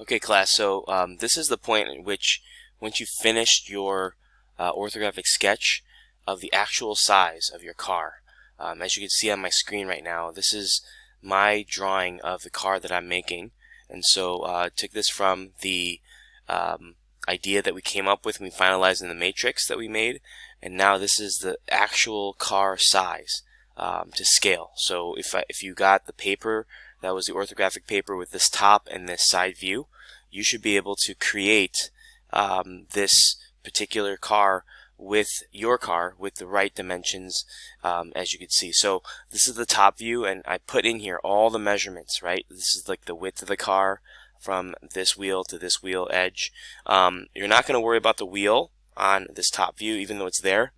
Okay, class, so this is the point at which once you've finished your orthographic sketch of the actual size of your car. As you can see on my screen right now, this is my drawing of the car that I'm making. And so I took this from the idea that we came up with when we finalized in the matrix that we made. And now this is the actual car size to scale. So if you got the paper, that was the orthographic paper with this top and this side view, you should be able to create this particular car with your car with the right dimensions, as you can see. So this is the top view, and I put in here all the measurements, right? This is like the width of the car from this wheel to this wheel edge. You're not going to worry about the wheel on this top view, even though it's there.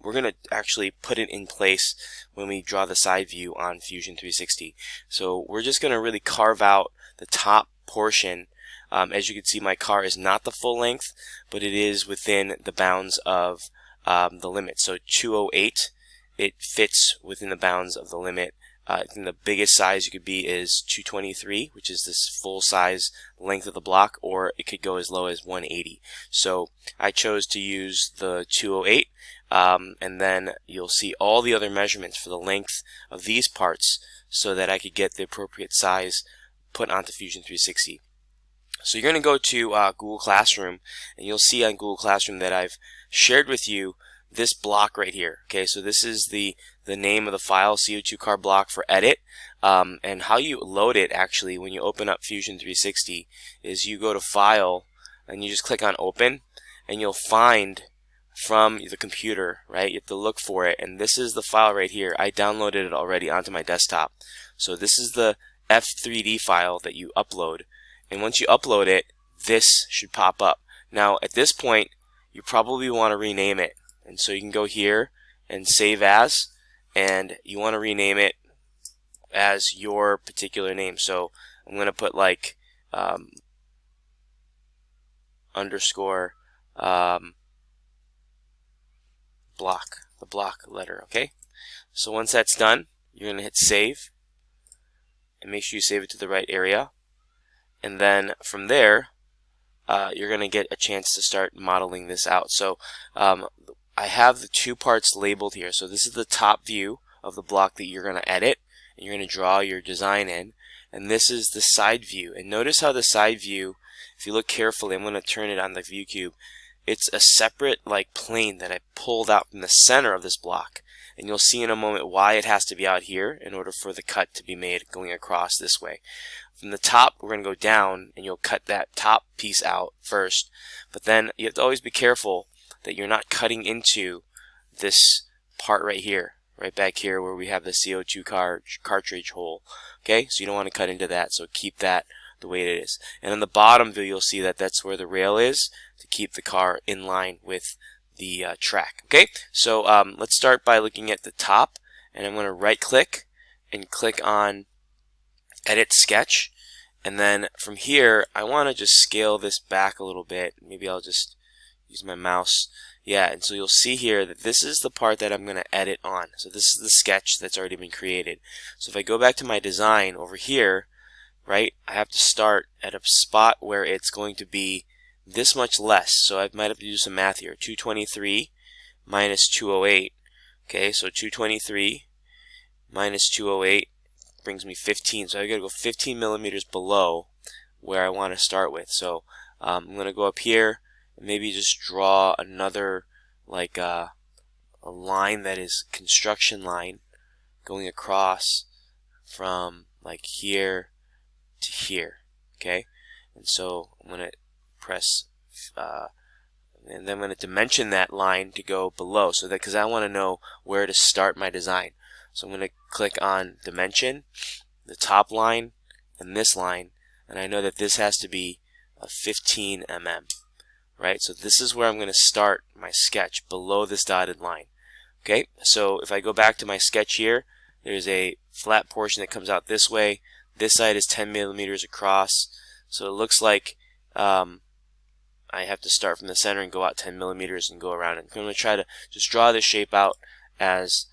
We're going to actually put it in place when we draw the side view on Fusion 360. So we're just going to really carve out the top portion. As you can see, my car is not the full length, but it is within the bounds of the limit. So 208, it fits within the bounds of the limit. I think the biggest size you could be is 223, which is this full size length of the block, or it could go as low as 180. So I chose to use the 208, and then you'll see all the other measurements for the length of these parts so that I could get the appropriate size put onto Fusion 360. So you're going to go to Google Classroom, and you'll see on Google Classroom that I've shared with you this block right here. Okay, so this is the name of the file, CO2 car block for edit. And how you load it actually when you open up Fusion 360 is you go to File and you just click on Open, and you'll find from the computer, right? You have to look for it, and this is the file right here. I downloaded it already onto my desktop. So this is the F3D file that you upload. And once you upload it, this should pop up. Now at this point, you probably want to rename it. And so you can go here and save as, and you want to rename it as your particular name. So I'm going to put like underscore block, the block letter, okay? So once that's done, you're going to hit save, and make sure you save it to the right area. And then from there, you're going to get a chance to start modeling this out. So I have the two parts labeled here. So this is the top view of the block that you're going to edit, and you're going to draw your design in. And this is the side view. And notice how the side view, if you look carefully, I'm going to turn it on the view cube. It's a separate like plane that I pulled out from the center of this block. And you'll see in a moment why it has to be out here in order for the cut to be made going across this way. From the top, we're going to go down, and you'll cut that top piece out first. But then you have to always be careful that you're not cutting into this part right here, right back here where we have the CO2 cartridge hole. Okay, so you don't want to cut into that, so keep that the way it is. And on the bottom view, you'll see that that's where the rail is to keep the car in line with the track. Okay, so let's start by looking at the top, and I'm going to right click and click on Edit Sketch, and then from here I want to just scale this back a little bit. Maybe I'll just use my mouse. Yeah, and so you'll see here that this is the part that I'm going to edit on. So this is the sketch that's already been created. So if I go back to my design over here, right, I have to start at a spot where it's going to be this much less. So I might have to do some math here. 223 minus 208. Okay, so 223 minus 208 brings me 15. So I got to go 15 millimeters below where I want to start with. So I'm going to go up here and maybe just draw another like a line that is construction line going across from like here to here. Okay, and so I'm going to press and then I'm going to dimension that line to go below, so that because I want to know where to start my design. So I'm going to click on dimension, the top line, and this line, and I know that this has to be a 15 mm. Right? So this is where I'm going to start my sketch, below this dotted line. Okay? So if I go back to my sketch here, there's a flat portion that comes out this way. This side is 10 millimeters across. So it looks like I have to start from the center and go out 10 millimeters and go around. And I'm going to try to just draw this shape out as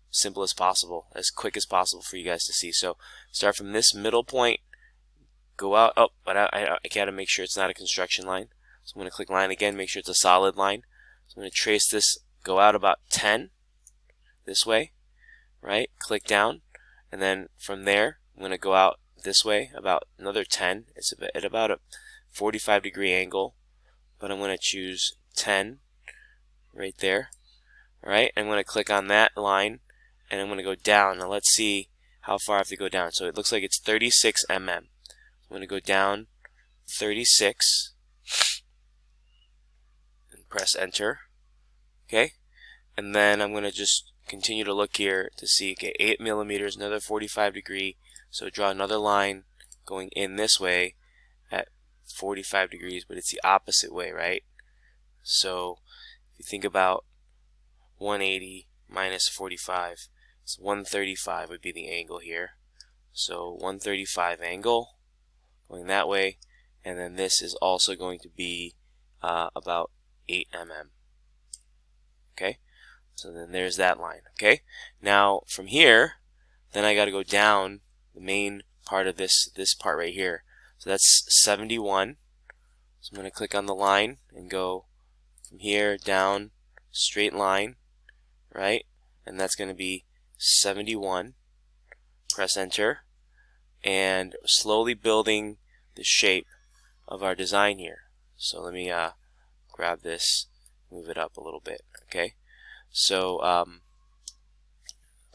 simple as possible, as quick as possible for you guys to see. So start from this middle point, go out. Oh, but I gotta make sure it's not a construction line. So I'm going to click line again, make sure it's a solid line. So I'm going to trace this, go out about 10 this way, right? Click down, and then from there I'm going to go out this way about another 10. It's at about a 45-degree angle, but I'm going to choose 10 right there. All right, I'm going to click on that line, and I'm going to go down. Now let's see how far I have to go down. So it looks like it's 36 mm. I'm going to go down 36 and press enter. Okay, and then I'm going to just continue to look here to see, okay, 8 millimeters, another 45-degree. So draw another line going in this way at 45 degrees, but it's the opposite way, right? So if you think about 180 minus 45, it's 135 would be the angle here. So 135 angle going that way, and then this is also going to be about 8 mm. Okay, so then there's that line. Okay, now from here, then I got to go down the main part of this part right here. So that's 71. So I'm going to click on the line and go from here down, straight line, right? And that's going to be 71. Press enter, and slowly building the shape of our design here. So let me grab this, move it up a little bit. Okay, so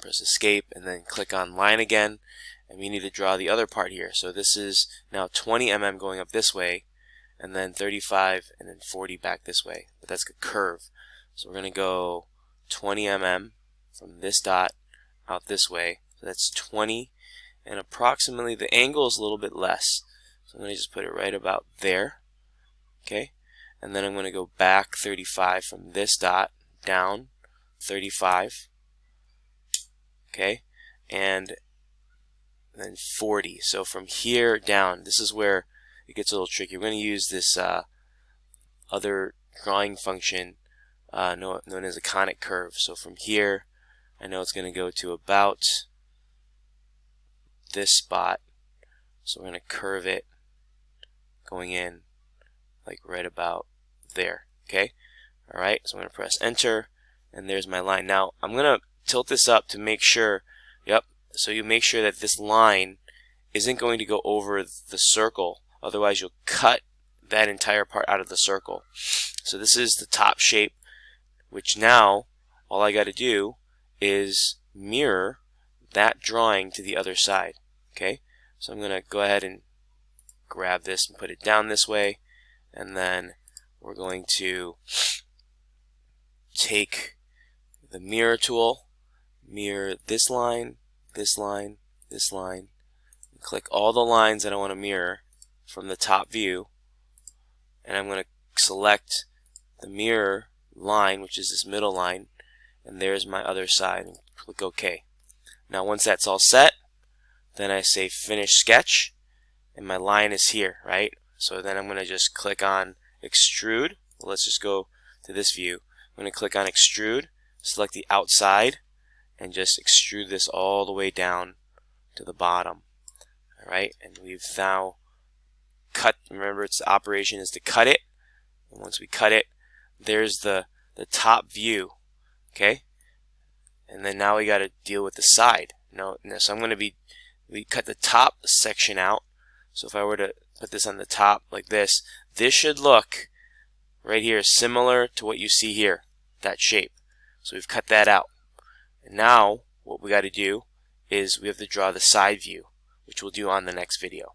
press escape and then click on line again, and we need to draw the other part here. So this is now 20 mm going up this way, and then 35 and then 40 back this way, but that's a curve. So we're going to go 20 mm from this dot out this way. So that's 20, and approximately the angle is a little bit less. So I'm going to just put it right about there. Okay, and then I'm going to go back 35 from this dot down 35. Okay, and then 40. So from here down, this is where it gets a little tricky. We're going to use this other drawing function known as a conic curve. So from here, I know it's going to go to about this spot. So we're going to curve it going in like right about there. Okay, all right, so I'm going to press enter, and there's my line. Now I'm going to tilt this up to make sure, yep, so you make sure that this line isn't going to go over the circle, otherwise you'll cut that entire part out of the circle. So this is the top shape, which now all I got to do is mirror that drawing to the other side. Okay, so I'm going to go ahead and grab this and put it down this way, and then we're going to take the mirror tool, mirror this line, this line, this line, and click all the lines that I want to mirror from the top view, and I'm going to select the mirror line, which is this middle line, and there's my other side, and click OK. Now once that's all set, then I say finish sketch, and my line is here, right? So then I'm going to just click on extrude. Well, let's just go to this view. I'm going to click on extrude, select the outside, and just extrude this all the way down to the bottom. Alright, and we've now cut, remember its operation is to cut it, and once we cut it, there's the top view. Okay, and then now we got to deal with the side. So I'm going to we cut the top section out. So if I were to put this on the top like this should look right here similar to what you see here, that shape. So we've cut that out. And now what we got to do is we have to draw the side view, which we'll do on the next video.